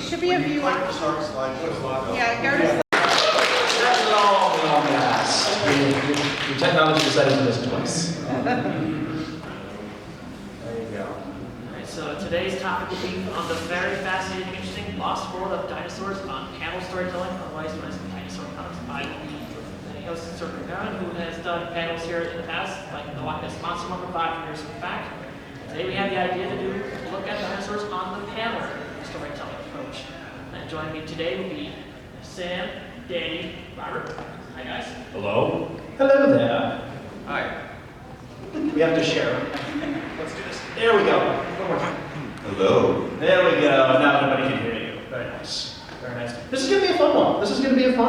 should be a view on. Yeah, go to. Your technology decided to miss twice. So today's topic will be on the very fascinating, interesting lost world of dinosaurs on panel storytelling, otherwise known as dinosaur comics. I will be the host, who has done panels here in the past, like the Loch Ness Monster number 5 years back. Today we have the idea to do a look at dinosaurs on the panel storytelling approach. And joining me today will be Sam, Danny, Robert. Hi guys. Hello. Hello there. Hi. We have to share. Let's do this. There we go. One more time. Hello. There we go. Now everybody can hear you. Very nice. Very nice. This is going to be a fun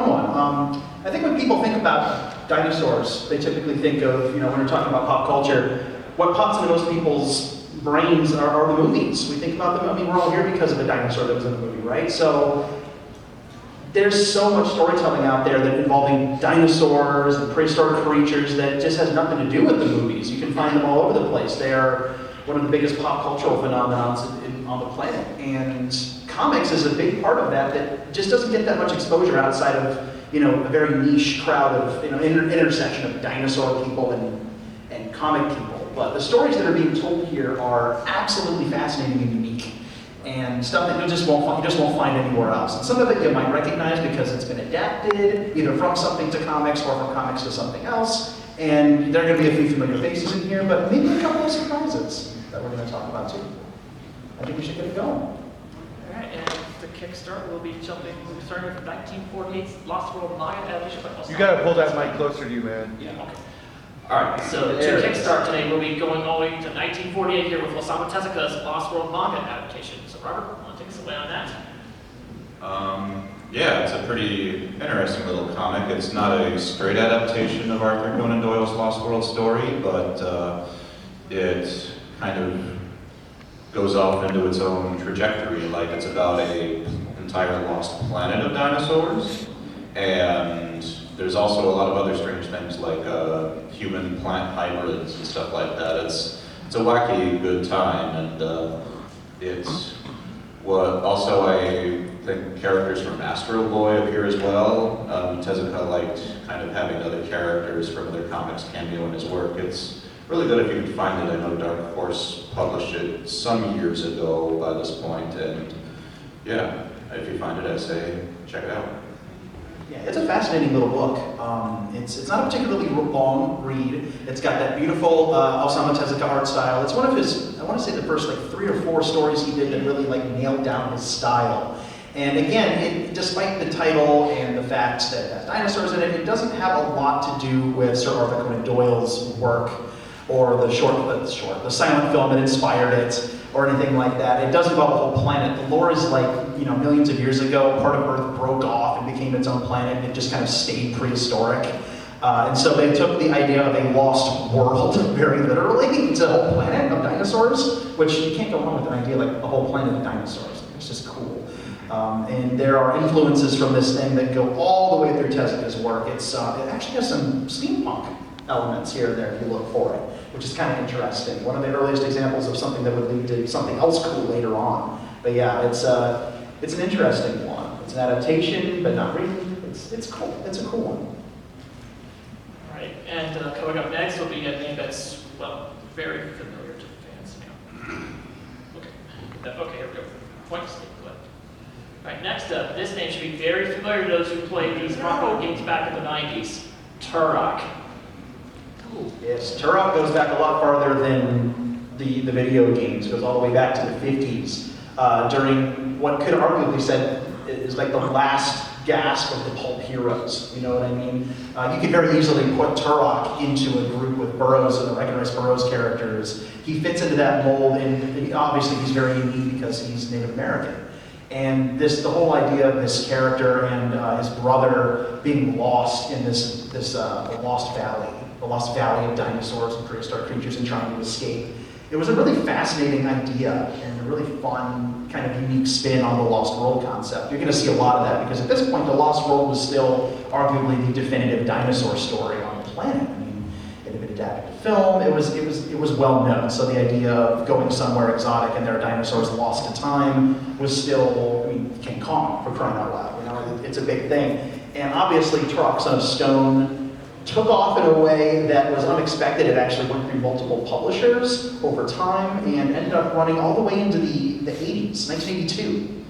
one. I think when people think about dinosaurs, they typically think of, when we're talking about pop culture, what pops into most people's brains are the movies. We think about them. I mean, we're all here because of a dinosaur that was in the movie, right? So there's so much storytelling out there that involving dinosaurs and prehistoric creatures that just has nothing to do with the movies. You can find them all over the place. They are one of the biggest pop cultural phenomenons on the planet. And comics is a big part of that just doesn't get that much exposure outside of, a very niche crowd of, intersection of dinosaur people and comic people. But the stories that are being told here are absolutely fascinating and unique. And stuff that you just won't find anywhere else. And some of it you might recognize because it's been adapted, either from something to comics or from comics to something else. And there are going to be a few familiar faces in here, but maybe a couple of surprises that we're going to talk about too. I think we should get it going. All right, and to kickstart, we'll be starting with 1948's Lost World manga adaptation. You gotta pull that mic closer to you, man. Yeah, okay. All right, so to kickstart today, we'll be going all the way to 1948 here with Osamu Tezuka's Lost World manga adaptation. So Robert, want to take us away on that? Yeah, it's a pretty interesting little comic. It's not a straight adaptation of Arthur Conan Doyle's Lost World story, but it kind of goes off into its own trajectory. Like, it's about an entire lost planet of dinosaurs, and there's also a lot of other strange things like human-plant hybrids and stuff like that. It's a wacky good time, and it's what also I think characters from Astro Boy appear as well. Tezuka liked kind of having other characters from other comics cameo in his work. It's really good if you can find it. I know Dark Horse published it some years ago by this point, and yeah, if you find it, I say check it out. Yeah, it's a fascinating little book. It's not a particularly long read. It's got that beautiful Osamu Tezuka art style. It's one of his, I want to say the first 3 or 4 stories he did that really nailed down his style. And again, despite the title and the fact that it has dinosaurs in it, it doesn't have a lot to do with Sir Arthur Conan Doyle's work or the silent film that inspired it, or anything like that. It does involve a whole planet. The lore is millions of years ago, part of Earth broke off and became its own planet, and it just kind of stayed prehistoric. And so they took the idea of a lost world, very literally, to a whole planet of dinosaurs, which you can't go wrong with an idea like a whole planet of dinosaurs. It's just cool. And there are influences from this thing that go all the way through Tezuka's work. It actually has some steampunk elements here and there if you look for it, which is kind of interesting. One of the earliest examples of something that would lead to something else cool later on. But yeah, it's an interesting one. It's an adaptation, but not really. It's cool. It's a cool one. All right, and coming up next will be a name that's, very familiar to the fans now. Okay, here we go. Point to sleep. All right, next up, this name should be very familiar to those who played these Bronco games back in the 90s. Turok. Yes, Turok goes back a lot farther than the video games. It goes all the way back to the 50s, during what could arguably be said is like the last gasp of the pulp heroes. You know what I mean? You could very easily put Turok into a group with Burroughs and the recognized Burroughs characters. He fits into that mold, and obviously he's very unique because he's Native American. And the whole idea of this character and his brother being lost in the Lost Valley of dinosaurs and prehistoric creatures and trying to escape. It was a really fascinating idea and a really fun, kind of unique spin on the Lost World concept. You're going to see a lot of that because at this point, the Lost World was still arguably the definitive dinosaur story on the planet. I mean, it had been adapted to film. It was well known. So the idea of going somewhere exotic and there are dinosaurs lost to time was still, I mean, King Kong, for crying out loud. You know, it's a big thing. And obviously, Turok: Son of Stone took off in a way that was unexpected. It actually went through multiple publishers over time and ended up running all the way into the 80s, 1982.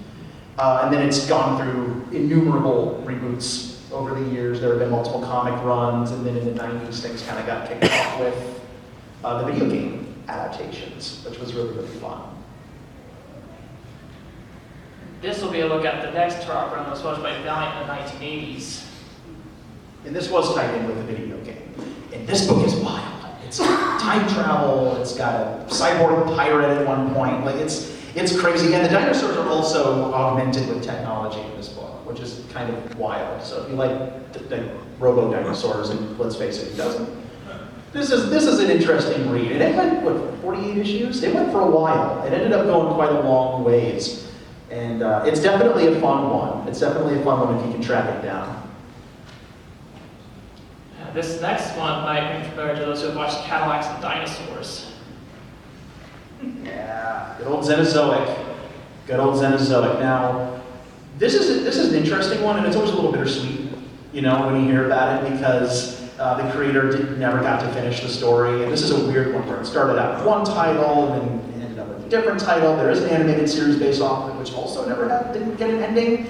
And then it's gone through innumerable reboots over the years. There have been multiple comic runs, and then in the 90s, things kind of got kicked off with the video game adaptations, which was really, really fun. This will be a look at the next Turok run that was published by Valiant in the 1980s. And this was tied in with the video game. And this book is wild. It's time travel, it's got a cyborg pirate at one point. Like, it's crazy. And the dinosaurs are also augmented with technology in this book, which is kind of wild. So if you like the robo-dinosaurs, and let's face it, who doesn't? This is an interesting read. And it went, what, 48 issues? It went for a while. It ended up going quite a long ways. And it's definitely a fun one. It's definitely a fun one if you can track it down. This next one might be familiar to those who have watched Cadillacs and Dinosaurs. Yeah, good old Xenozoic. Good old Xenozoic. Now, this is an interesting one, and it's always a little bittersweet, you know, when you hear about it, because the creator never got to finish the story. And this is a weird one where it started out with one title, and then ended up with a different title. There is an animated series based off of it, which also didn't get an ending.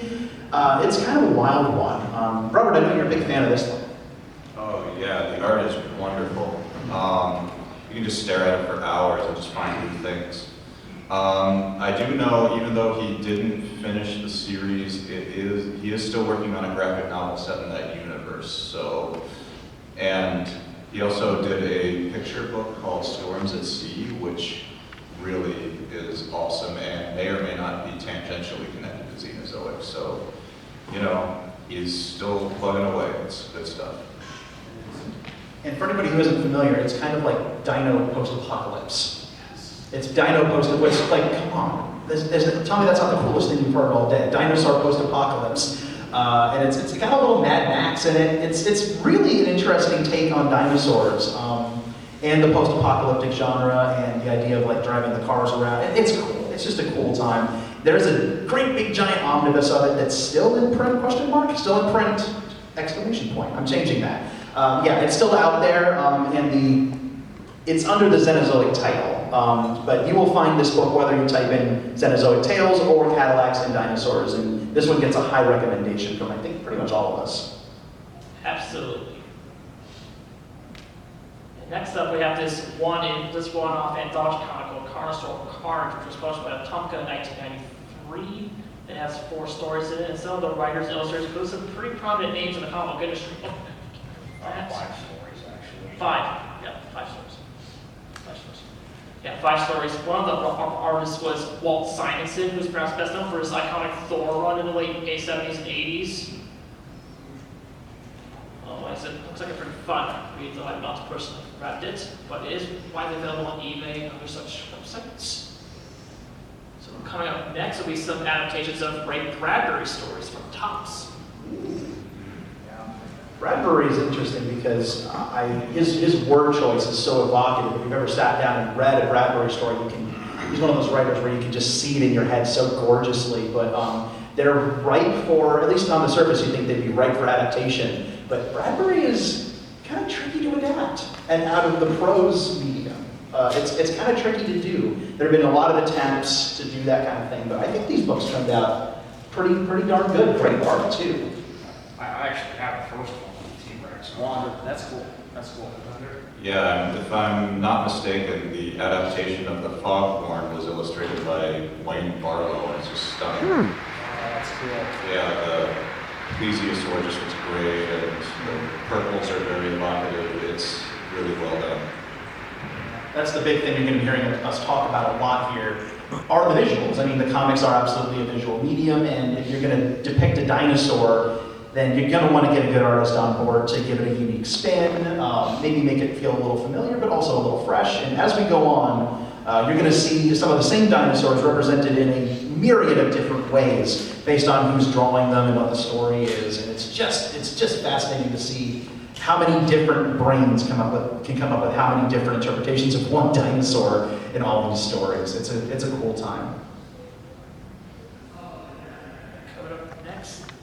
It's kind of a wild one. Robert, I know you're a big fan of this one. Oh yeah, the art is wonderful. You can just stare at it for hours and just find new things. I do know, even though he didn't finish the series, he is still working on a graphic novel set in that universe. So, and he also did a picture book called Storms at Sea, which really is awesome and may or may not be tangentially connected to Xenozoic. So, you know, he's still plugging away. It's good stuff. And for anybody who isn't familiar, it's kind of like Dino post-apocalypse. It's Dino post-apocalypse. Like, come on. Tell me that's not the coolest thing you've heard all day. Dinosaur post-apocalypse. And it's got a little Mad Max in it. It's really an interesting take on dinosaurs and the post-apocalyptic genre and the idea of like driving the cars around. It's cool. It's just a cool time. There's a great big giant omnibus of it that's still in print, question mark? Still in print, exclamation point. I'm changing that. Yeah, it's still out there, and it's under the Xenozoic title. But you will find this book whether you type in Xenozoic Tales or Cadillacs and Dinosaurs, and this one gets a high recommendation from, I think, pretty much all of us. Absolutely. And next up, we have this one-off anthology comic called Carnosaur Carnage, which was published by Atomka in 1993. It has 4 stories in it, and some of the writers and illustrators include some pretty prominent names in the comic book industry. 5 stories, actually. 5. Yeah, 5 stories. 5 stories. Yeah, 5 stories. One of the artists was Walt Simonson, who's perhaps best known for his iconic Thor run in the late 70s and 80s. Otherwise, it looks like a pretty fun read, though I'm not the person who grabbed it, but it is widely available on eBay and other such websites. So coming up next will be some adaptations of Ray Bradbury stories from Topps. Bradbury is interesting because his word choice is so evocative. If you've ever sat down and read a Bradbury story, he's one of those writers where you can just see it in your head so gorgeously. But they're ripe for, at least on the surface, you think they'd be ripe for adaptation. But Bradbury is kind of tricky to adapt, and out of the prose medium. It's kind of tricky to do. There have been a lot of attempts to do that kind of thing, but I think these books turned out pretty darn good. Great art too. I actually have the first one. That's cool. That's cool. Yeah, if I'm not mistaken, the adaptation of The Foghorn was illustrated by Wayne Barlow, and it's just stunning. Oh, that's cool. Yeah, the plesiosaur just looks great, and the purples are very evocative. It's really well done. That's the big thing you're going to be hearing us talk about a lot here, are the visuals. I mean, the comics are absolutely a visual medium, and if you're going to depict a dinosaur, then you're going to want to get a good artist on board to give it a unique spin, maybe make it feel a little familiar, but also a little fresh. And as we go on, you're going to see some of the same dinosaurs represented in a myriad of different ways based on who's drawing them and what the story is. And it's just fascinating to see how many different brains can come up with how many different interpretations of one dinosaur in all these stories. It's a cool time.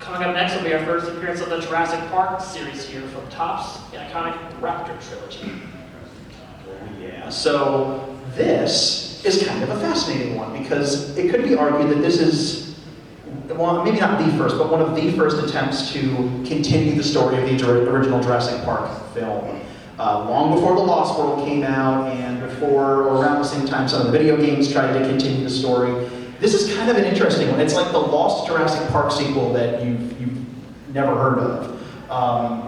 Coming up next will be our first appearance of the Jurassic Park series here from Topps, the iconic Raptor trilogy. Yeah, so this is kind of a fascinating one because it could be argued that this is, well, maybe not the first, but one of the first attempts to continue the story of the original Jurassic Park film. Long before The Lost World came out and before, or around the same time, some of the video games tried to continue the story. This is kind of an interesting one. It's like the Lost Jurassic Park sequel that you've never heard of.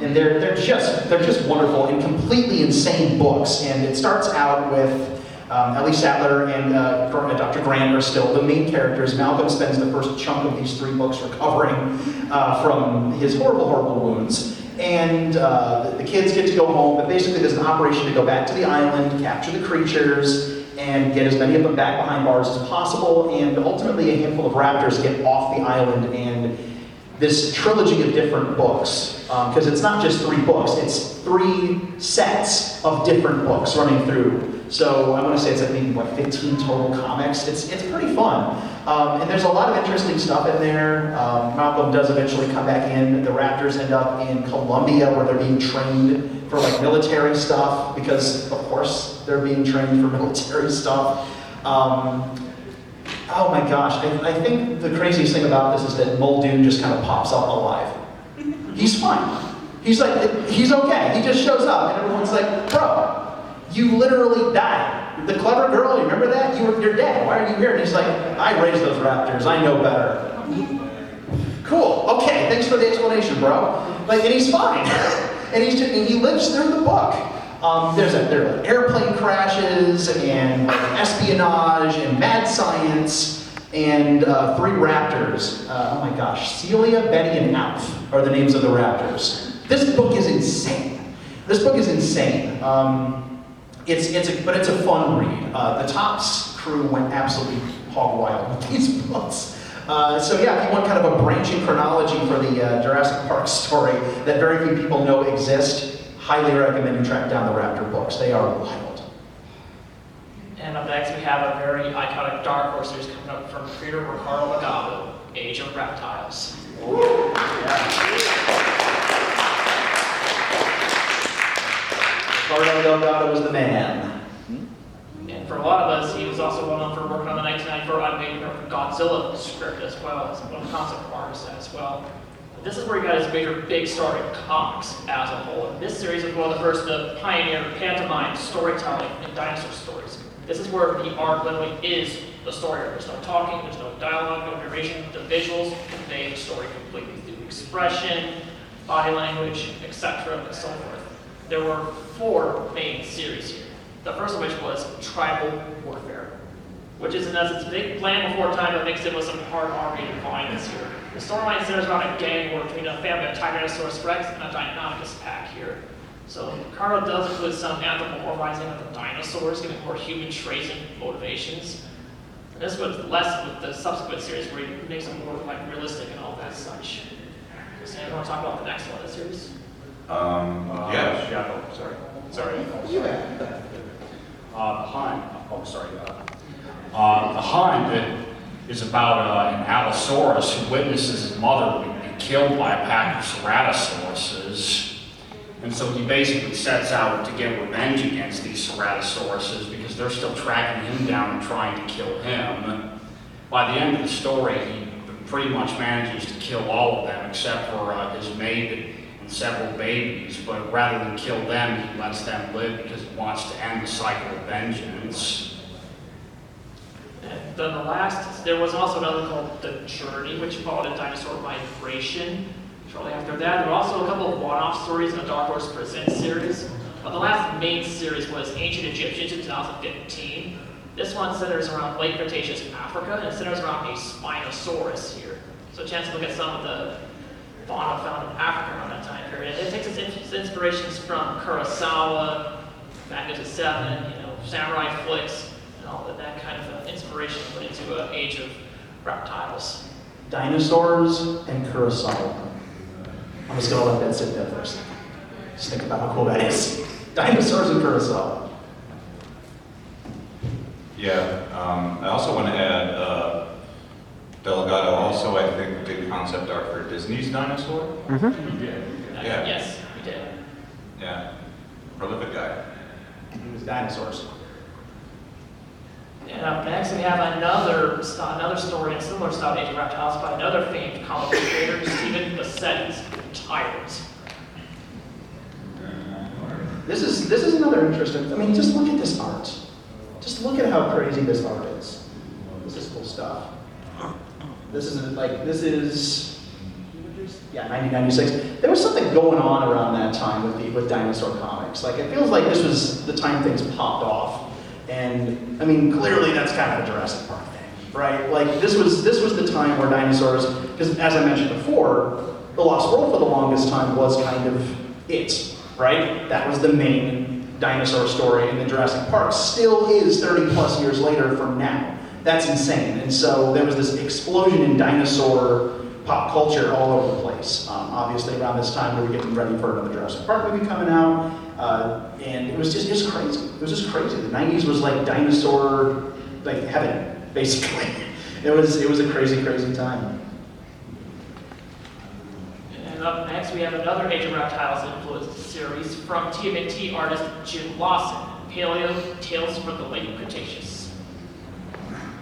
And they're just wonderful and completely insane books. And it starts out with Ellie Sattler and Dr. Grant are still the main characters. Malcolm spends the first chunk of these 3 books recovering from his horrible wounds. And the kids get to go home, but basically there's an operation to go back to the island, capture the creatures, and get as many of them back behind bars as possible, and ultimately a handful of raptors get off the island, and this trilogy of different books, because it's not just 3 books, it's 3 sets of different books running through. So I want to say it's like maybe, 15 total comics. It's pretty fun. And there's a lot of interesting stuff in there. Malcolm does eventually come back in. The raptors end up in Colombia where they're being trained for like military stuff, because of course they're being trained for military stuff. Oh my gosh, I think the craziest thing about this is that Muldoon just kind of pops up alive. He's fine. He's like, he's okay. He just shows up and everyone's like, bro, you literally died. The clever girl, you remember that? You're dead. Why are you here? And he's like, I raised those raptors. I know better. Cool. Okay. Thanks for the explanation, bro. Like, and he's fine. and he lives through the book. There are airplane crashes and espionage and mad science and 3 raptors. Oh my gosh, Celia, Betty, and Alf are the names of the raptors. This book is insane. This book is insane. But it's a fun read. The Topps crew went absolutely hog wild with these books. So yeah, if you want kind of a branching chronology for the Jurassic Park story that very few people know exist, highly recommend you track down the Raptor books. They are wild. And up next we have a very iconic Dark Horse series coming up from creator Ricardo Legado, Age of Reptiles. Ricardo Legado was the man. And for a lot of us, he was also well known for working on the 1994 animated Godzilla script as well as one of the concept artists as well. This is where he got his major big start in comics as a whole. And this series was one of the first to pioneer pantomime storytelling in dinosaur stories. This is where the art literally is the story. There's no talking, there's no dialogue, no narration. The visuals convey the story completely through expression, body language, etc., and so forth. There were 4 main series here. The first of which was Tribal Warfare, which is in essence a big plan before time but mixed in with some hard R-rated violence here. The storyline centers around a gang war between a family of Tyrannosaurus Rex and a Deinonychus pack here. So Ricardo does include some anthropomorphizing of the dinosaurs, giving more human traits and motivations. And this was less with the subsequent series where he makes them more like realistic and all that such. So you want to talk about the next one of the series? Yeah. Shadow, sorry. The Hunt, The Hunt is about an Allosaurus who witnesses his mother be killed by a pack of Ceratosauruses. And so he basically sets out to get revenge against these Ceratosauruses because they're still tracking him down and trying to kill him. By the end of the story, he pretty much manages to kill all of them except for his maid and several babies, but rather than kill them, he lets them live because he wants to end the cycle of vengeance. And then there was also another called The Journey, which followed a dinosaur migration. Shortly after that, there were also a couple of one-off stories in the Dark Horse Presents series. But the last main series was Ancient Egyptians in 2015. This one centers around late Cretaceous Africa, and it centers around a Spinosaurus here. So a chance to look at some of the fauna found in Africa around that time period. It takes its inspirations from Kurosawa, Magnificent Seven, samurai flicks, and all that kind of inspiration put into an Age of Reptiles. Dinosaurs and Kurosawa. I'm just gonna let that sit there for a second. Just think about how cool that is. Dinosaurs in Curacao. Yeah, I also want to add, Delgado also, I think, did concept art for Disney's Dinosaur. Yeah. Yes, we did. Yeah, prolific guy. It was dinosaurs. And up next, we have another story in similar style to Age of Reptiles by another famed comic book creator, Stephen Bassetti's Tyrant. This is another interesting. I mean, just look at this art. Just look at how crazy this art is. This is cool stuff. This is 1996. There was something going on around that time with dinosaur comics. Like, it feels like this was the time things popped off. And I mean, clearly that's kind of a Jurassic Park thing, right? Like, this was the time where dinosaurs, because as I mentioned before, The Lost World for the longest time was kind of it, right? That was the main dinosaur story, and the Jurassic Park still is 30 plus years later from now. That's insane. And so there was this explosion in dinosaur pop culture all over the place. Obviously around this time we were getting ready for another Jurassic Park movie coming out, and it was just crazy. It was just crazy. The 90s was like dinosaur, like heaven, basically. It was a crazy, crazy time. And up next, we have another Age of Reptiles influenced series from TMNT artist Jim Lawson, Paleo, Tales from the Late Cretaceous.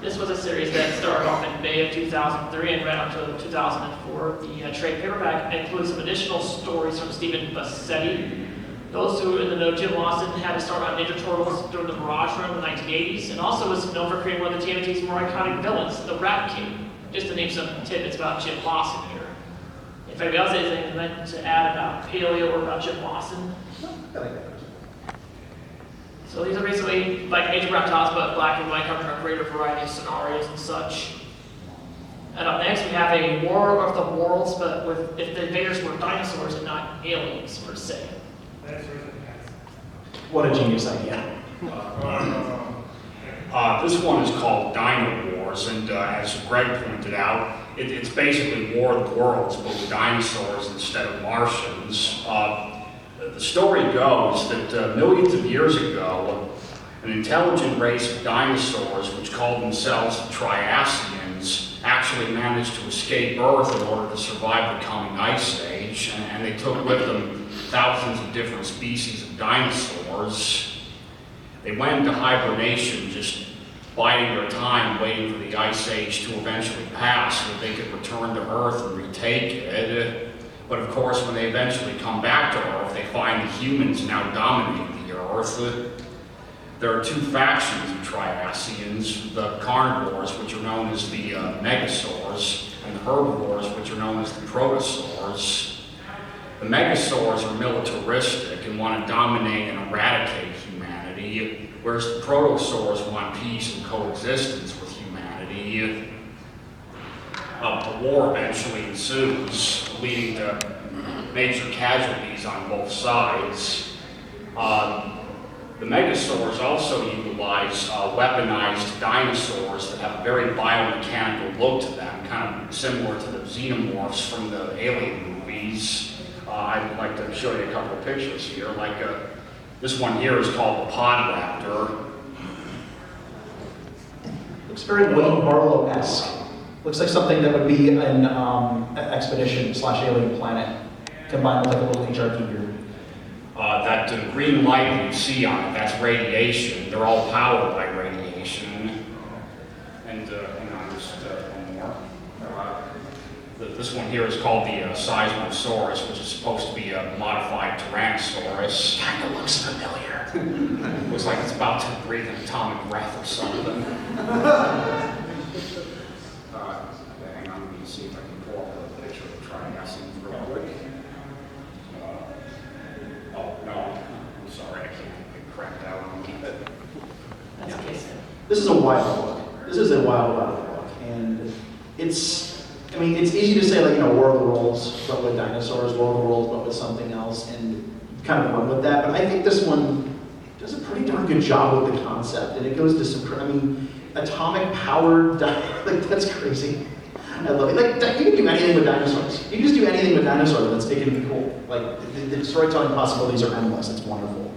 This was a series that started off in May of 2003 and ran until 2004. The trade paperback includes some additional stories from Stephen Bassetti. Those who in the know, Jim Lawson had to start on Ninja Turtles during the Mirage Run in the 1980s, and also was known for creating one of the TMNT's more iconic villains, the Rat King. Just to name some tidbits about Jim Lawson here. If anybody else has anything to add about Paleo or about Jim Lawson. So these are basically like Age of Reptiles, but black and white, covering a greater variety of scenarios and such. And up next, we have a War of the Worlds, but with if the invaders were dinosaurs and not aliens per se. What a genius idea. This one is called Dino Wars, and as Greg pointed out, it's basically War of the Worlds, but with dinosaurs instead of Martians. The story goes that millions of years ago, an intelligent race of dinosaurs, which called themselves the Triassians, actually managed to escape Earth in order to survive the coming ice age, and they took with them thousands of different species of dinosaurs. They went into hibernation, just biding their time, waiting for the ice age to eventually pass so that they could return to Earth and retake it. But of course, when they eventually come back to Earth, they find the humans now dominating the Earth. There are two factions of Triassians, the carnivores, which are known as the megasaurs, and the herbivores, which are known as the protosaurs. The megasaurs are militaristic and want to dominate and eradicate humanity, whereas the protosaurs want peace and coexistence with humanity. A war eventually ensues, leading to major casualties on both sides. The megasaurs also utilize weaponized dinosaurs that have a very biomechanical look to them, kind of similar to the xenomorphs from the Alien movies. I'd like to show you a couple of pictures here. Like this one here is called the Pod Raptor. Looks very Wayne Barlow-esque. Looks like something that would be an expedition/alien planet combined with like a little HRT here. That green light that you see on it, that's radiation. They're all powered by radiation. And hang on, just one more. This one here is called the Seismosaurus, which is supposed to be a modified Tyrannosaurus. Kind of looks familiar. Looks like it's about to breathe an atomic breath or something. Hang on, let me see if I can pull up a picture of the Triassians real quick. Oh, no, I'm sorry, I can't get cracked out on it. That's the case. This is a wild book. This is a wild book. And it's easy to say, like, you know, War of the Worlds, but with dinosaurs, War of the Worlds, but with something else, and kind of run with that. But I think this one does a pretty darn good job with the concept. And it goes to some, atomic powered, like, that's crazy. I love it. Like, you can do anything with dinosaurs. You can just do anything with dinosaurs that's it can be cool. Like, the storytelling possibilities are endless. It's wonderful.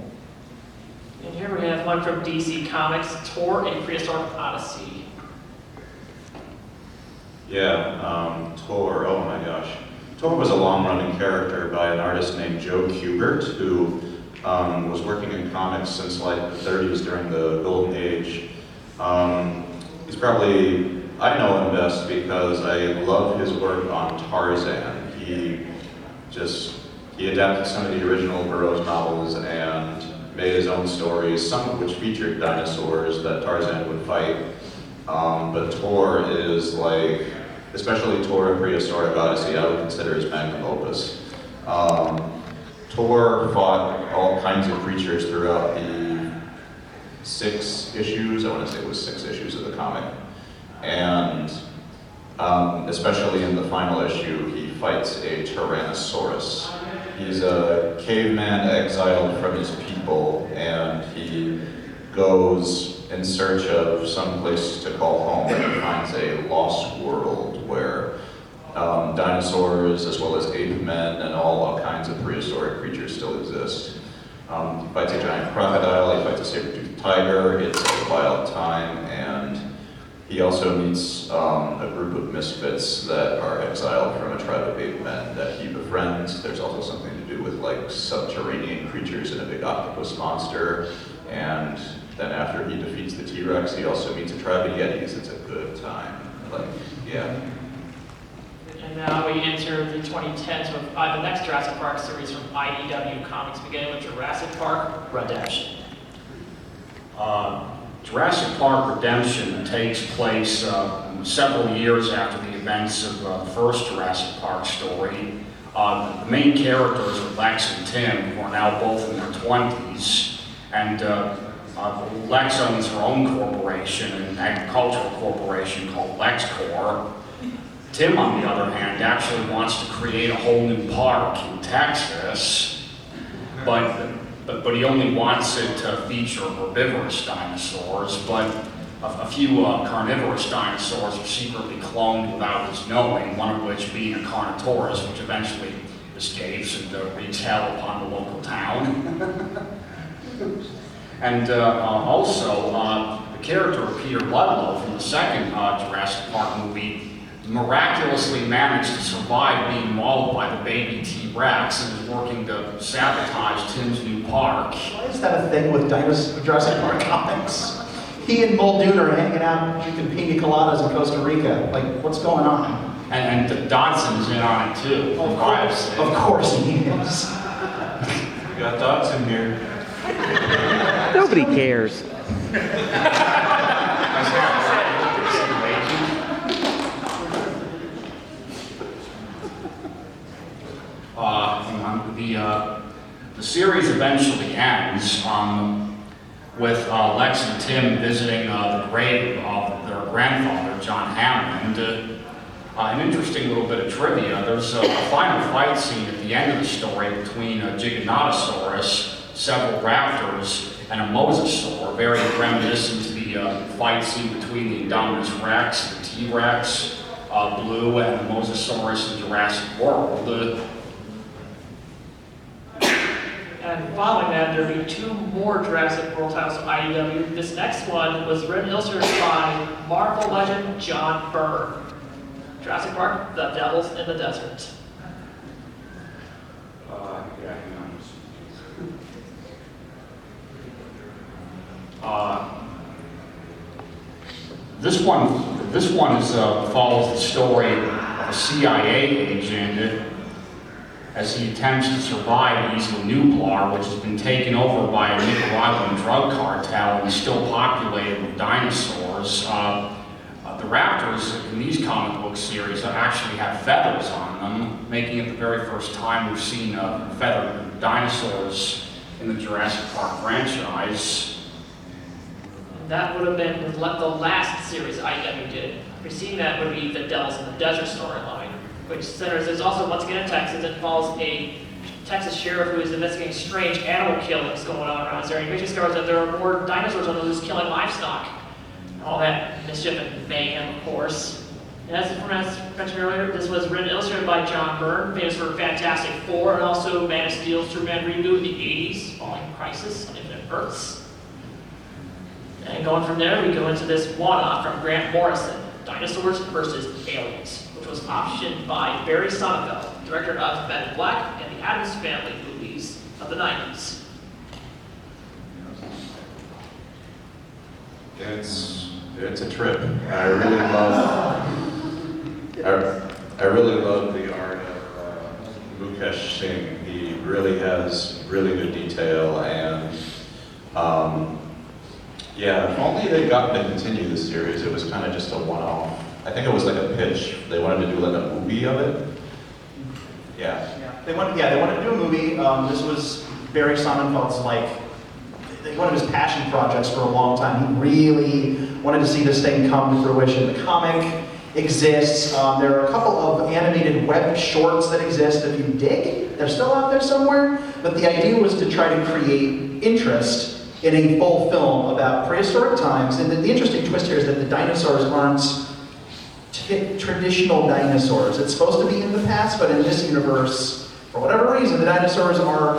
And here we have one from DC Comics, Tor, A Prehistoric Odyssey. Yeah, Tor, oh my gosh. Tor was a long-running character by an artist named Joe Kubert, who was working in comics since like the 30s during the Golden Age. He's probably, I know him best because I love his work on Tarzan. He adapted some of the original Burroughs novels and made his own stories, some of which featured dinosaurs that Tarzan would fight. But Tor is like, especially Tor, A Prehistoric Odyssey, I would consider his magnum opus. Tor fought all kinds of creatures throughout the 6 issues, I want to say it was 6 issues of the comic. And especially in the final issue, he fights a Tyrannosaurus. He's a caveman exiled from his people, and he goes in search of some place to call home, and he finds a lost world where dinosaurs, as well as ape men, and all kinds of prehistoric creatures still exist. He fights a giant crocodile, he fights a saber-toothed tiger, it's a wild time, and he also meets a group of misfits that are exiled from a tribe of ape men that he befriends. There's also something to do with like subterranean creatures and a big octopus monster, and then after he defeats the T-Rex, he also meets a tribe of Yetis. It's a good time. Like, yeah. And now we enter the 2010s with the next Jurassic Park series from IDW Comics, beginning with Jurassic Park Redemption. Jurassic Park Redemption takes place several years after the events of the first Jurassic Park story. The main characters are Lex and Tim, who are now both in their 20s, and Lex owns her own corporation, an agricultural corporation called LexCorp. Tim, on the other hand, actually wants to create a whole new park in Texas, but he only wants it to feature herbivorous dinosaurs, but a few carnivorous dinosaurs are secretly cloned without his knowing, one of which being a Carnotaurus, which eventually escapes and wreaks hell upon the local town. And also, the character of Peter Ludlow from the second Jurassic Park movie miraculously managed to survive being mauled by the baby T-Rex and is working to sabotage Tim's new park. Why is that a thing with Jurassic Park comics? He and Muldoon are hanging out drinking pina coladas in Costa Rica. Like, what's going on? And Dodson's in on it too. Of course he is. We got Dodson here. Nobody cares. The series eventually ends with Lex and Tim visiting the grave of their grandfather, John Hammond. An interesting little bit of trivia, there's a final fight scene at the end of the story between a Giganotosaurus, several raptors, and a mosasaur, very reminiscent to the fight scene between the Indominus Rex, the T-Rex, Blue, and the Mosasaurus in Jurassic World. And following that, there will be 2 more Jurassic World titles from IDW. This next one was written and illustrated by Marvel legend John Byrne. Jurassic Park, The Devils in the Desert. Yeah, hang on. This one follows the story of a CIA agent as he attempts to survive Isla Nublar, which has been taken over by a Nicaraguan drug cartel and is still populated with dinosaurs. The raptors in these comic book series actually have feathers on them, making it the very first time we've seen feathered dinosaurs in the Jurassic Park franchise. That would have been the last series IDW did. Preceding that would be the Devils in the Desert storyline, which centers is also once again in Texas and follows a Texas sheriff who is investigating strange animal killings going on around this area. He discovers that there are more dinosaurs on the loose killing livestock. All that mischief and mayhem, of course. And as mentioned earlier, this was written and illustrated by John Byrne, famous for Fantastic Four, and also Man of Steel, Superman reboot in the 80s, following Crisis on Infinite Earths. And going from there, we go into this one-off from Grant Morrison, Dinosaurs vs. Aliens, which was optioned by Barry Sonnenfeld, director of Men in Black and the Addams Family movies of the 90s. It's a trip. I really love the art of Mukesh Singh. He really has really good detail, and yeah, if only they'd gotten to continue the series. It was kind of just a one-off. I think it was like a pitch. They wanted to do like a movie of it. Yeah. They wanted to do a movie. This was Barry Sonnenfeld's one of his passion projects for a long time. He really wanted to see this thing come to fruition. The comic exists. There are a couple of animated web shorts that exist if you dig. They're still out there somewhere. But the idea was to try to create interest in a full film about prehistoric times. And the interesting twist here is that the dinosaurs aren't traditional dinosaurs. It's supposed to be in the past, but in this universe, for whatever reason, the dinosaurs are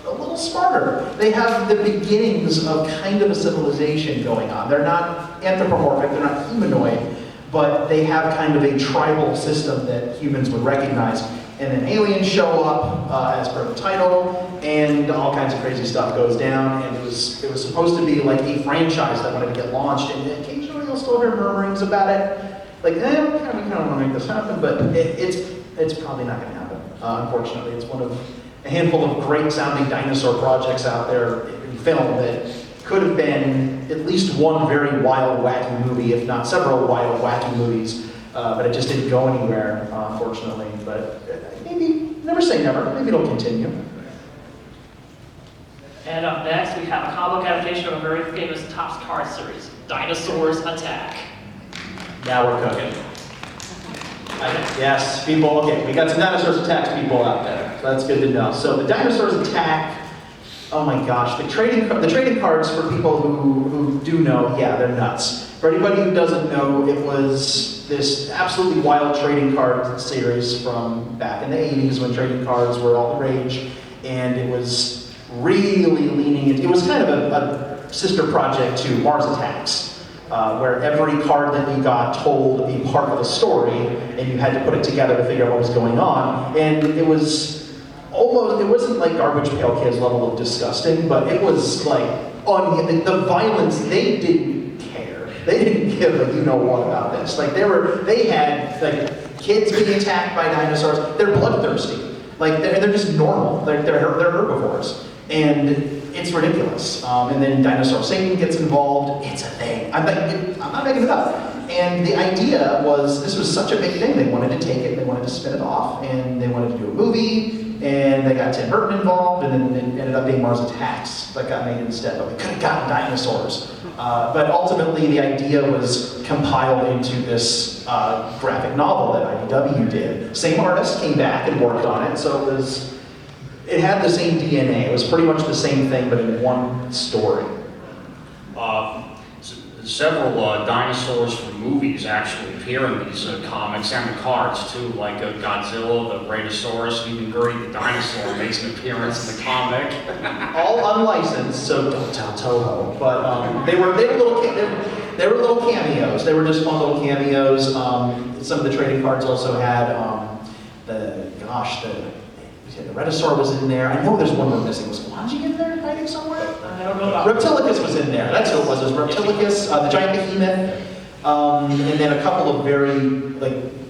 a little smarter. They have the beginnings of kind of a civilization going on. They're not anthropomorphic, they're not humanoid, but they have kind of a tribal system that humans would recognize. And then aliens show up, as per the title, and all kinds of crazy stuff goes down. And it was supposed to be like a franchise that wanted to get launched, and occasionally you'll still hear murmurings about it. Like, we kind of want to make this happen, but it's probably not going to happen. Unfortunately, it's one of a handful of great sounding dinosaur projects out there in film that could have been at least one very wild, wacky movie, if not several wild, wacky movies, but it just didn't go anywhere, unfortunately. But maybe, never say never, maybe it'll continue. And up next, we have a comic book adaptation of a very famous Topps card series, Dinosaurs Attack. Now we're cooking. Yes, people, okay, we got some Dinosaurs Attack people out there. That's good to know. So the Dinosaurs Attack, oh my gosh, the trading cards for people who do know, yeah, they're nuts. For anybody who doesn't know, it was this absolutely wild trading card series from back in the 80s when trading cards were all the rage, and it was really leaning into, it was kind of a sister project to Mars Attacks. Where every card that you got told a part of the story, and you had to put it together to figure out what was going on. And it was almost, it wasn't like Garbage Pail Kids level of disgusting, but it was like, the violence, they didn't care. They didn't give a you-know-what about this. Like, they had, like, kids being attacked by dinosaurs. They're bloodthirsty. Like, they're just normal. They're herbivores. And it's ridiculous. And then Dinosaur Satan gets involved. It's a thing. I'm not making it up. And the idea was, this was such a big thing. They wanted to take it, they wanted to spin it off, and they wanted to do a movie, and they got Tim Burton involved, and then it ended up being Mars Attacks that got made instead. But we could have gotten dinosaurs. But ultimately, the idea was compiled into this graphic novel that IDW did. Same artist came back and worked on it, so it had the same DNA. It was pretty much the same thing, but in one story. Several dinosaurs from movies actually appear in these comics and the cards too, like Godzilla, the Brachiosaurus, even Gurry the dinosaur makes an appearance in the comic. All unlicensed, so don't tell Toho. But they were little cameos. They were just fun little cameos. Some of the trading cards also had the Rhedosaur was in there. I know there's one we're missing. Was Kalanji in there hiding somewhere? I don't know about Reptilicus was in there. That's who it was. It was Reptilicus, the giant behemoth, and then a couple of very,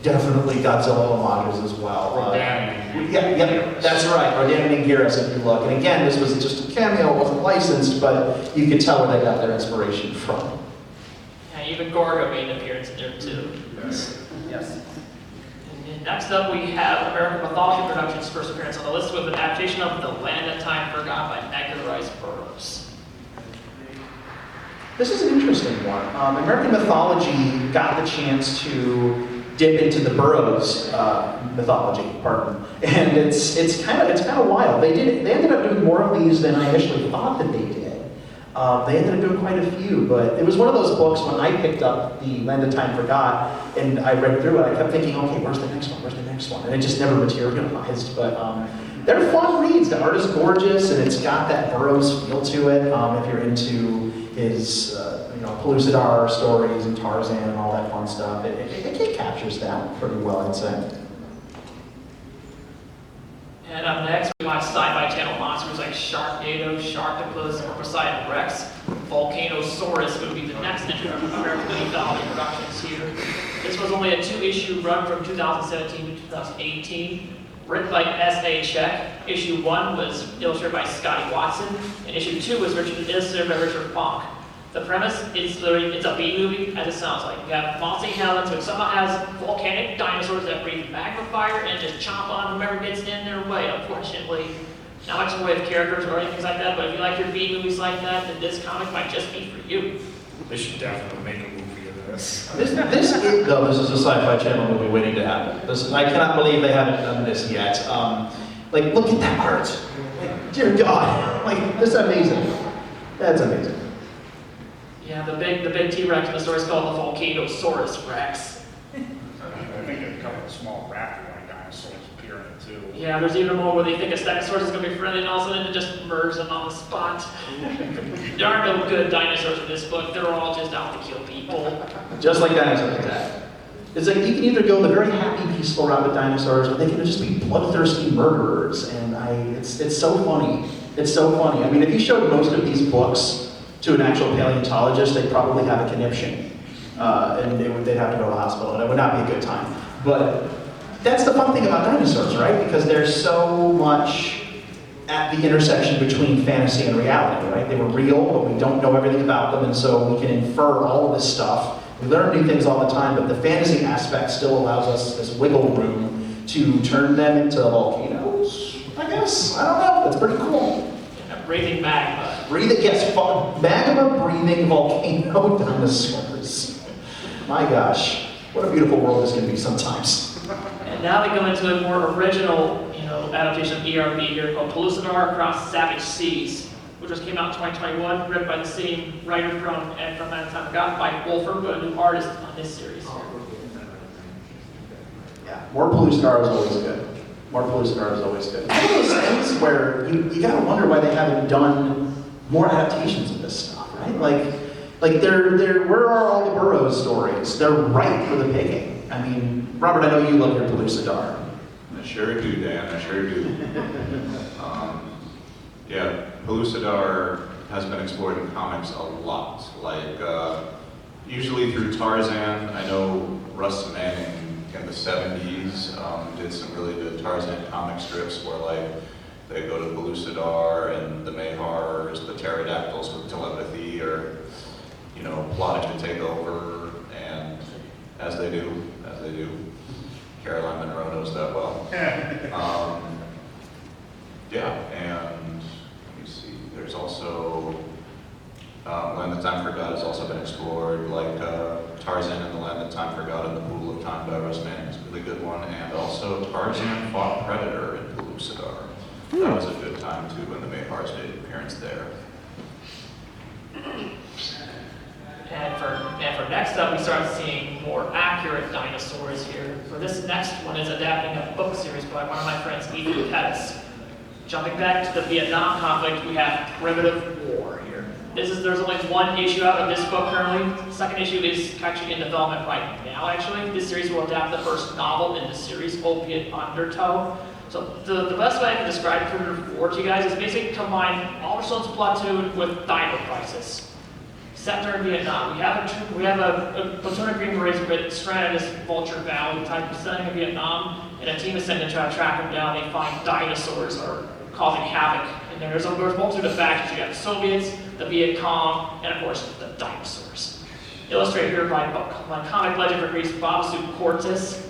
definitely Godzilla homages as well. Yeah, that's right. Rodan and Garrus, if you look. And again, this was just a cameo. It wasn't licensed, but you could tell where they got their inspiration from. Yeah, even Gorgo made an appearance in there too. Yes. And next up, we have American Mythology Productions' first appearance on the list with an adaptation of The Land of Time Forgotten by Edgar Rice Burroughs. This is an interesting one. American mythology got the chance to dip into the Burroughs mythology, and it's kind of wild. They ended up doing more of these than I initially thought that they did. They ended up doing quite a few, but it was one of those books when I picked up the Land of Time Forgot and I read through it, I kept thinking, okay, where's the next one, where's the next one? And it just never materialized, but they're fun reads. The art is gorgeous and it's got that Burroughs feel to it. If you're into his Pellucidar stories and Tarzan and all that fun stuff, it captures that pretty well, I'd say. And up next, we watch Sci-Fi Channel monsters like Sharknado, Sharktopus, or Poseidon Rex. Volcanosaurus would be the next entry from American Mythology Productions here. This was only a 2-issue run from 2017 to 2018, written by S.A. Czech. Issue 1 was illustrated by Scotty Watson, and issue 2 was illustrated by Richard Fonk. The premise is literally, it's a B-movie, as it sounds like. You have mossy helens, which somehow has volcanic dinosaurs that breathe magma fire and just chomp on whoever gets in their way, unfortunately. Not much in the way of characters or anything like that, but if you like your B-movies like that, then this comic might just be for you. They should definitely make a movie of this. This is a Sci-Fi Channel movie waiting to happen. I cannot believe they haven't done this yet. Look at that art. Dear God, this is amazing. That's amazing. Yeah, the big T-Rex in the story is called the Volcanosaurus Rex. I think a couple of small raptor-like dinosaurs appear in it too. Yeah, there's even more where they think a Stegosaurus is going to be friendly and all of a sudden it just murders them on the spot. There are no good dinosaurs in this book. They're all just out to kill people. Just like Dinosaurs Attack. It's like you can either go the very happy, peaceful route with dinosaurs, or they can just be bloodthirsty murderers. And it's so funny. It's so funny. I mean, if you showed most of these books to an actual paleontologist, they'd probably have a conniption. And they'd have to go to the hospital, and it would not be a good time. But that's the fun thing about dinosaurs, right? Because they're so much at the intersection between fantasy and reality, right? They were real, but we don't know everything about them, and so we can infer all of this stuff. We learn new things all the time, but the fantasy aspect still allows us this wiggle room to turn them into volcanoes, I guess. I don't know. That's pretty cool. Yeah, breathing magma. Magma breathing volcano dinosaurs. My gosh, what a beautiful world this can be sometimes. And now we go into a more original, adaptation of ERB here called Pellucidar Across Savage Seas, which came out in 2021, written by the same writer from Land of Time Forgotten, by Wolford, but a new artist on this series. Yeah, more Pellucidar is always good. More Pellucidar is always good. It's one of those things where you gotta wonder why they haven't done more adaptations of this stuff, right? Like they're where are all the Burroughs stories? They're ripe for the picking. I mean, Robert, I know you love your Pellucidar. I sure do, Dan, I sure do. Yeah, Pellucidar has been explored in comics a lot. Usually through Tarzan. I know Russ Manning in the 70s did some really good Tarzan comic strips where they go to Pellucidar and the Mahars, the pterodactyls with telepathy, or plotting to take over, and as they do. Caroline Monroe knows that well. Yeah, and let me see. There's also Land of Time Forgot has also been explored, like Tarzan and the Land of Time Forgot in the Pool of Time by Russ Manning is a really good one, and also Tarzan fought Predator in Pellucidar. That was a good time too when the Mahars made an appearance there. And for next up, we start seeing more accurate dinosaurs here. So this next one is adapting a book series by one of my friends, Ethan Pettis. Jumping back to the Vietnam conflict, we have Primitive War here. There's only one issue out of this book currently. The second issue is actually in development right now, actually. This series will adapt the first novel in the series, Opiate Undertow. So the best way I can describe Primitive War to you guys is basically combine Oliver Stone's Platoon with Dino Crisis. Set during Vietnam, we have a platoon of Green Berets stranded in this Vulture Valley type of setting in Vietnam, and a team is sent to try to track them down. They find dinosaurs that are causing havoc. And there's a multitude of factions. You have the Soviets, the Viet Cong, and of course the dinosaurs. Illustrated here by my comic legend for Greece, Bob Cortes.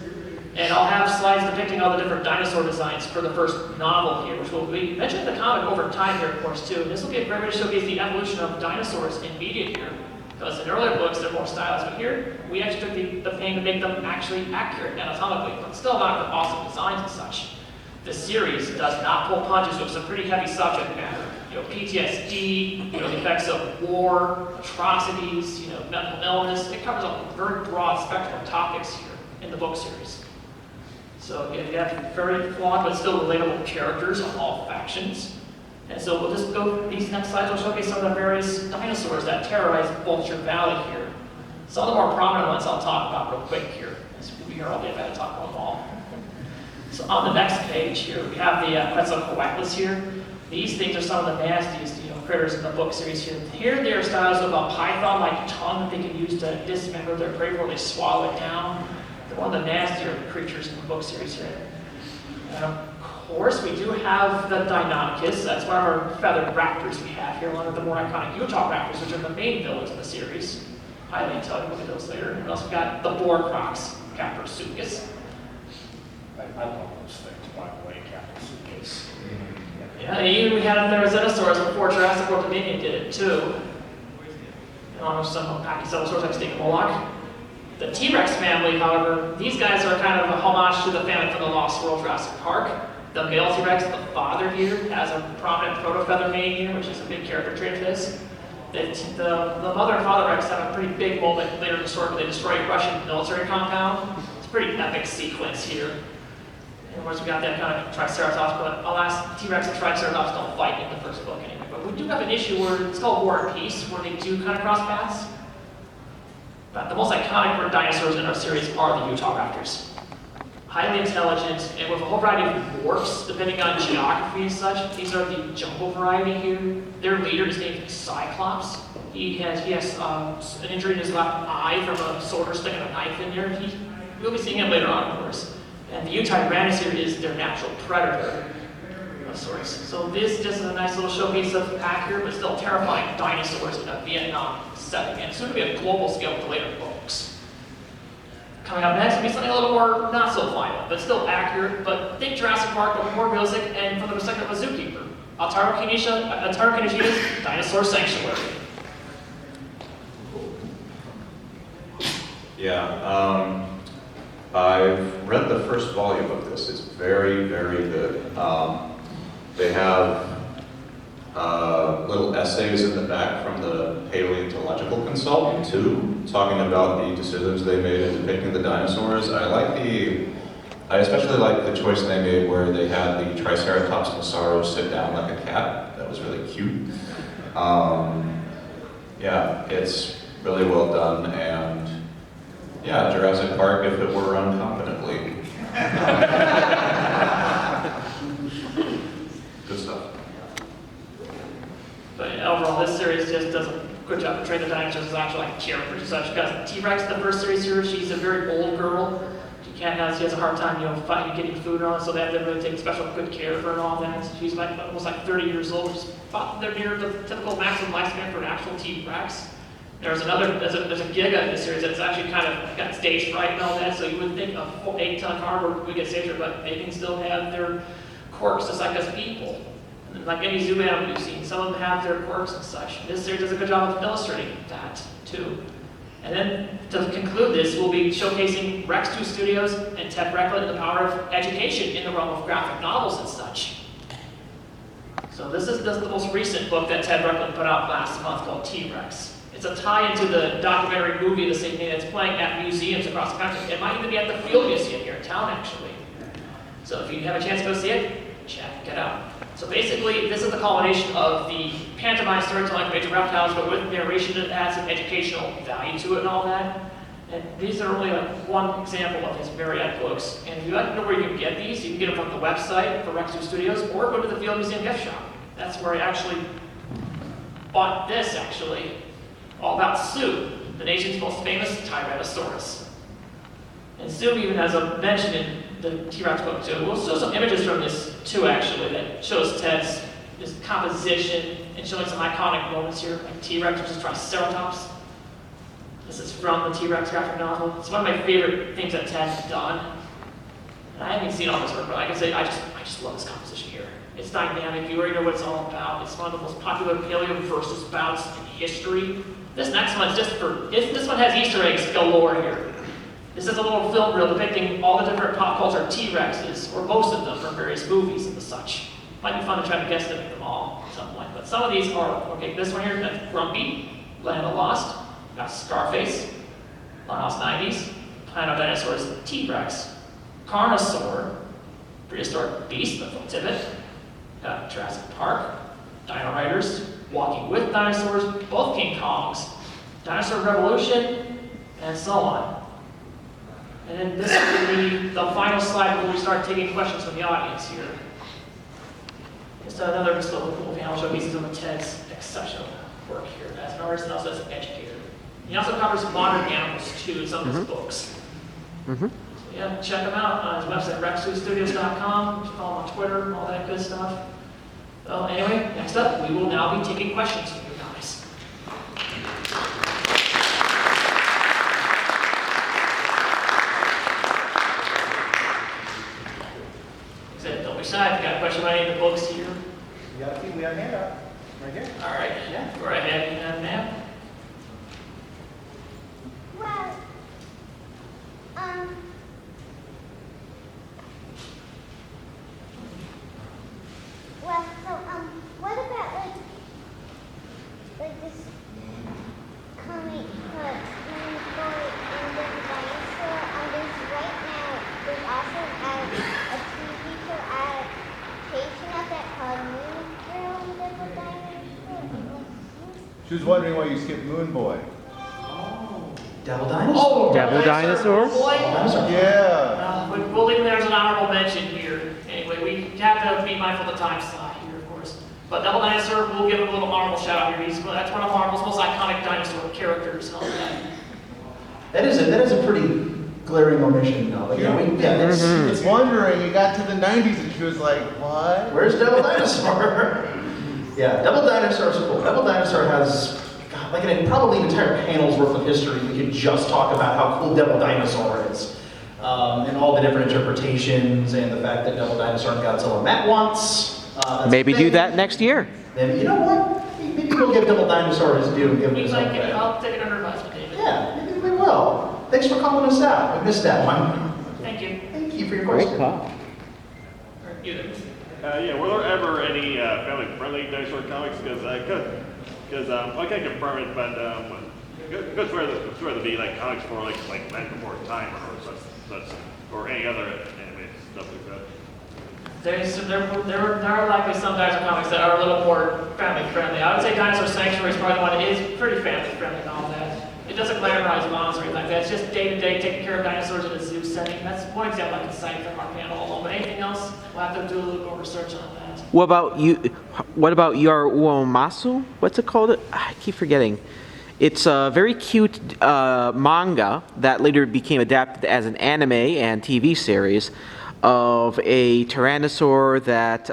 And I'll have slides depicting all the different dinosaur designs for the first novel here, which will be mentioned in the comic over time here, of course, too. And this will be a great way to showcase the evolution of dinosaurs in media here. Because in earlier books, they're more stylized, but here, we actually took the pain to make them actually accurate anatomically, but still not with awesome designs and such. the series does not pull punches with some pretty heavy subject matter. PTSD, the effects of war, atrocities, mental illness. It covers a very broad spectrum of topics here in the book series. So you have very flawed but still relatable characters on all factions. And so we'll just go, these next slides will showcase some of the various dinosaurs that terrorize Vulture Valley here. Some of the more prominent ones I'll talk about real quick here, as we'll be here all day if I had to talk about them all. So on the next page here, we have the Quetzalcoatlus here. These things are some of the nastiest critters in the book series here. Here they are styles with a python-like tongue that they can use to dismember their prey before they swallow it down. They're one of the nastier creatures in the book series here. And of course, we do have the Deinonychus. That's one of our feathered raptors we have here, one of the more iconic Utah raptors, which are the main villains in the series. Highly intelligent, we'll get those later. And also we've got the boar crocs, Caprosuchus. I love those things, by the way, Caprosuchus. Yeah, and even we had there Xenozoics before Jurassic World Dominion did it too. And almost some Pachycephalosaurs like Snake Moloch. The T-Rex family, however, these guys are kind of a homage to the family from the Lost World Jurassic Park. The male T-Rex, the father here, has a prominent proto-feather mane here, which is a big character trait of his. The mother and father Rex have a pretty big moment later in the story where they destroy a Russian military compound. It's a pretty epic sequence here. And of course, we got that kind of Triceratops, but alas, T-Rex and Triceratops don't fight in the first book anyway. But we do have an issue where it's called War and Peace, where they do kind of cross paths. But the most iconic dinosaurs in our series are the Utah raptors. Highly intelligent, and with a whole variety of morphs, depending on geography and such. These are the jumbo variety here. Their leader is named Cyclops. He has an injury in his left eye from a soldier sticking a knife in there. We'll be seeing him later on, of course. And the Utah-Tyrannus here is their natural predator of sorts. So this just is a nice little showcase of the pack here, but still terrifying dinosaurs in a Vietnam setting, and soon to be a global scale with the later books. Coming up next will be something a little more not so violent, but still accurate, but think Jurassic Park, but more realistic, and from the perspective of a zookeeper. Ataru Kinishita's Dinosaur Sanctuary. Yeah, I've read the first volume of this. It's very, very good. They have little essays in the back from the paleontological consultant too, talking about the decisions they made in depicting the dinosaurs. I especially like the choice they made where they had the Triceratops Monsarrat sit down like a cat. That was really cute. Yeah, it's really well done, and yeah, Jurassic Park if it were run competently. Good stuff. But overall, this series just does a good job of portraying the dinosaurs as actually like characters and such. Because T-Rex, the first series here, she's a very old girl. She has a hard time, fighting, getting food on, so they have to really take special good care of her and all that. She's almost 30 years old. They're near the typical maximum lifespan for an actual T-Rex. There's a Giga in this series that's actually kind of got stage fright and all that, so you would think a 8-ton car would get stage fright, but they can still have their quirks just like us people. And like any zoo animal you've seen, some of them have their quirks and such. This series does a good job of illustrating that too. And then to conclude this, we'll be showcasing Rex 2 Studios and Ted Recklin and the power of education in the realm of graphic novels and such. So this is the most recent book that Ted Recklin put out last month called T-Rex. It's a tie into the documentary movie of the same name that's playing at museums across the country. It might even be at the Field Museum here in town, actually. So if you have a chance to go see it, check it out. So basically, this is the culmination of the pantomime storytelling of Major Reptiles, but with narration that adds some educational value to it and all that. And these are only one example of his myriad books. And if you'd like to know where you can get these, you can get them from the website for Rex 2 Studios, or go to the Field Museum gift shop. That's where I actually bought this, actually. All about Sue, the nation's most famous Tyrannosaurus. And Sue even has a mention in the T-Rex book too. We'll show some images from this too, actually, that shows Ted's composition and showing some iconic moments here, like T-Rex versus Triceratops. This is from the T-Rex graphic novel. It's one of my favorite things that Ted's done. And I haven't seen all this work, but I can say I just love this composition here. It's dynamic. You already know what it's all about. It's one of the most popular Paleo versus bouts in history. This next one's this one has Easter eggs galore here. This is a little film reel depicting all the different pop culture T-Rexes, or most of them from various movies and the such. Might be fun to try to guesstimate them all at some point, but some of these are, okay, this one here, that's Grumpy, Land of the Lost, got Scarface, Funhouse 90s, Planet of Dinosaurs, T-Rex, Carnosaur, Prehistoric Beast, the Tibbet, got Jurassic Park, Dino Riders, Walking with Dinosaurs, both King Kongs, Dinosaur Revolution, and so on. And then this will be the final slide where we start taking questions from the audience here. Just another just little cool panel show pieces of Ted's exceptional work here as an artist and also as an educator. He also covers modern animals too in some of his books. So yeah, check him out on his website, rexstudios.com. Follow him on Twitter, all that good stuff. So anyway, next up, we will now be taking questions from you guys. Don't be shy. If you got a question about any of the books here. We got a hand up right here. All right. Yeah. Go right ahead, ma'am. Well, what about like this comic called Xenozoic and the Dinosaur? There's right now, there's also a TV show adaptation of that called Moon Devil Dinosaur. She was wondering why you skipped Moon Boy. Devil Dinosaur. Oh, Devil Dinosaur? Boy. Yeah. We'll leave there's an honorable mention here. Anyway, we have to be mindful of the time slot here, of course. But Devil Dinosaur, we'll give him a little honorable shout out here. That's one of Marvel's most iconic dinosaur characters. That is a pretty glaring omission, though. Like, It's wondering, it got to the 90s and she was like, what? where's Devil Dinosaur? Yeah, Devil Dinosaur is cool. Devil Dinosaur has probably an entire panel's worth of history. We could just talk about how cool Devil Dinosaur is. And all the different interpretations and the fact that Devil Dinosaur and Godzilla met once. Maybe do that next year. Maybe, you know what? Maybe we'll give Devil Dinosaur his due and give him We his might own get credit. I'll take it under advisement, David. Yeah, maybe we will. Thanks for calling us out. I missed that one. Thank you. Thank you for your Great question. call. You then. Yeah, were there ever any family-friendly dinosaur comics? Because I can't confirm it, but good for to be like comics for like Land Before Time or such or any other animated stuff like that. There are likely some dinosaur comics that are a little more family friendly. I would say Dinosaur Sanctuary is probably the one that is pretty family friendly and all that. It doesn't glamorize monsters or anything like that. It's just day to day taking care of dinosaurs in a zoo setting. That's one example I can cite from our panel alone. But anything else, we'll have to do a little more research on that. What about you? What about your Uomasu? What's it called? I keep forgetting. It's a very cute manga that later became adapted as an anime and TV series of a tyrannosaur that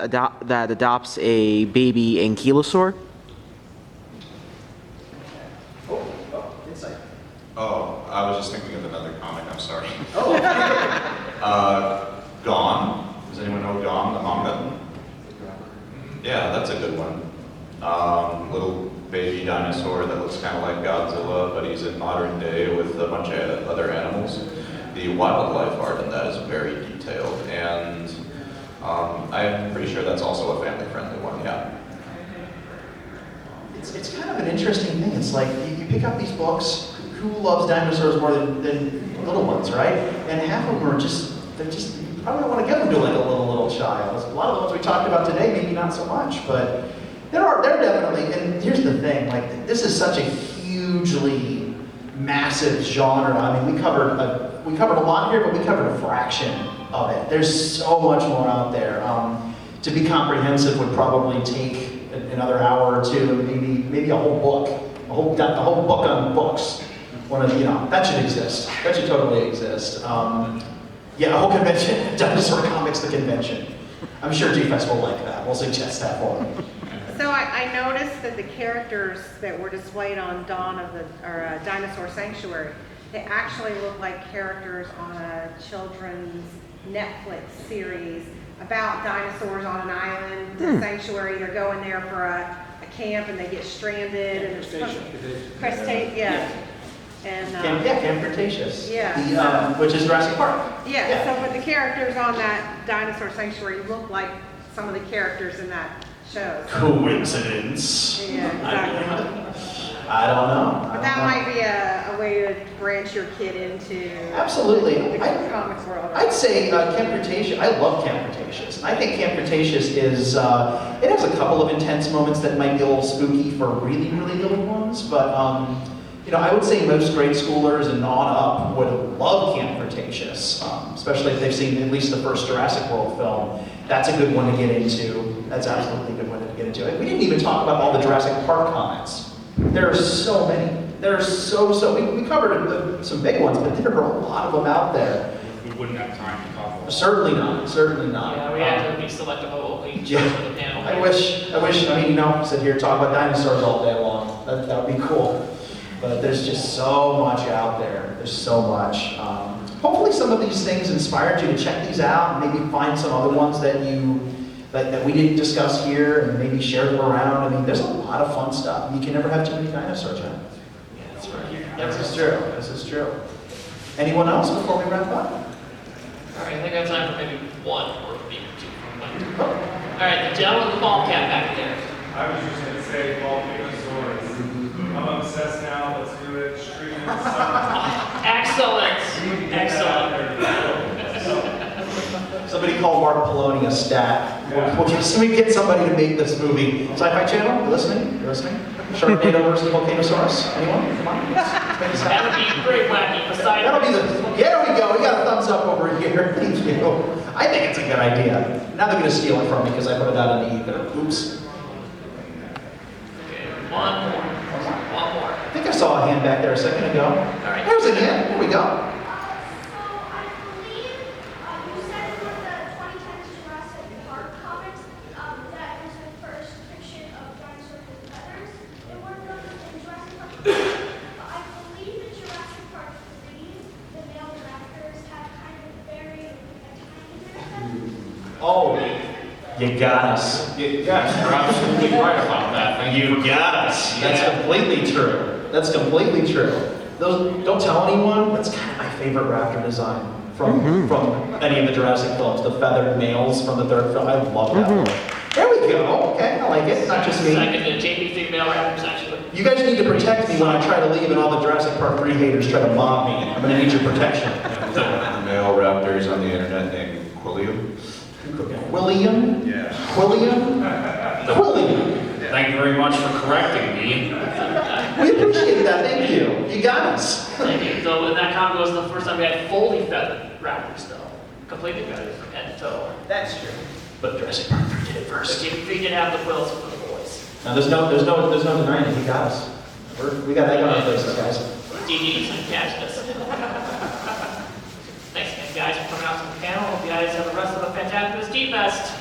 adopts a baby ankylosaur. Insight. Oh, I was just thinking of another comic, I'm sorry. Oh. Gone. Does anyone know Gone, the manga? Yeah, that's a good one. Little baby dinosaur that looks kind of like Godzilla, but he's in modern day with a bunch of other animals. The wildlife art in that is very detailed, and I'm pretty sure that's also a family-friendly one, yeah. It's kind of an interesting thing. It's like you pick up these books, who loves dinosaurs more than little ones, right? And half of them are you probably don't want to give them to like a little child. A lot of the ones we talked about today, maybe not so much, but they're definitely, and here's the thing, like this is such a hugely massive genre. I mean, we covered a lot here, but we covered a fraction of it. There's so much more out there. To be comprehensive would probably take another hour or two, maybe a whole book, the whole book on books. That should exist. That should totally exist. Yeah, a whole convention, Dinosaur Comics, the convention. I'm sure G-Fest will like that. We'll suggest that for them. So I noticed that the characters that were displayed on Dinosaur Sanctuary, they actually look like characters on a children's Netflix series about dinosaurs on an island, the sanctuary. They're going there for a camp and they get stranded. And it's crustacean. Yeah. And, Camp Cretaceous. Yeah, Which is Jurassic Park. yeah, so but the characters on that dinosaur sanctuary look like some of the characters in that show. Coincidence? Yeah, exactly. I don't know. But that might be a way to branch your kid into Absolutely. the comics world. I'd say Camp Cretaceous, I love Camp Cretaceous. I think Camp Cretaceous is, it has a couple of intense moments that might be a little spooky for really, really little ones, but you know, I would say most grade schoolers and on up would love Camp Cretaceous, especially if they've seen at least the first Jurassic World film. That's a good one to get into. That's absolutely a good one to get into. We didn't even talk about all the Jurassic Park comics. There are so many. There are we covered some big ones, but there are a lot of them out there. We wouldn't have time to talk about. Certainly not. Certainly not. Yeah, we had to be selective of what we chose Yeah. for the panel. I wish, I mean, you know, sit here and talk about dinosaurs all day long. That would be cool. But there's just so much out there. There's so much. Hopefully some of these things inspired you to check these out and maybe find some other ones that that we didn't discuss here and maybe share them around. I mean, there's a lot of fun stuff. You can never have too many dinosaurs, right? Yeah, that's right. This is true. This is true. Anyone else before we wrap up? All right, I think I have time for maybe one or maybe two. All right, the gentleman with the ball cap back there. I was just going to say ball dinosaurs. I'm obsessed now. Let's do it. Streaming in the summer. Excellent. Excellent. Somebody call Mark Poloni a stat. We'll get somebody to make this movie. Sci-Fi Channel, you listening? You listening? Sharknado versus Volcanosaurus? Anyone? Come on. Let's make this That happen. would be great, wacky. Poseidon. That'll be there we go. We got a thumbs up over here. Thank you. I think it's a good idea. Now they're going to steal it from me because I put it out on the ether. Oops. Okay, one more. One more. I think I saw a hand back there a second ago. All right. There's a hand. There we go. Oh, you got us. Yes, you're absolutely right about that. Thank you. You got us. That's completely true. That's completely true. Those, don't tell anyone, that's kind of my favorite raptor design from any of the Jurassic films. The feathered males from the third film. I love that one. There we go. Okay, I like it. It's not just me. Second to JP female raptors, actually. You guys need to protect me when I try to leave and all the Jurassic Park 3 haters try to mob me. I'm going to need your protection. The male raptors on the internet named Quilliam. William? Yeah. Quilliam? Quilliam. Thank you very much for correcting me. We appreciate that. Thank you. You got us. Thank you. So in that Congo was the first time we had fully feathered raptors, though. Completely feathered from head to toe. That's true. But Jurassic Park 3 did it first. So JP did have the quills for the boys. Now there's no denying it. He got us. We got egg on our faces, guys. DD's and catch us. Thanks again, guys, for coming out to the panel. Hope you guys have the rest of a fantabulous G-Fest.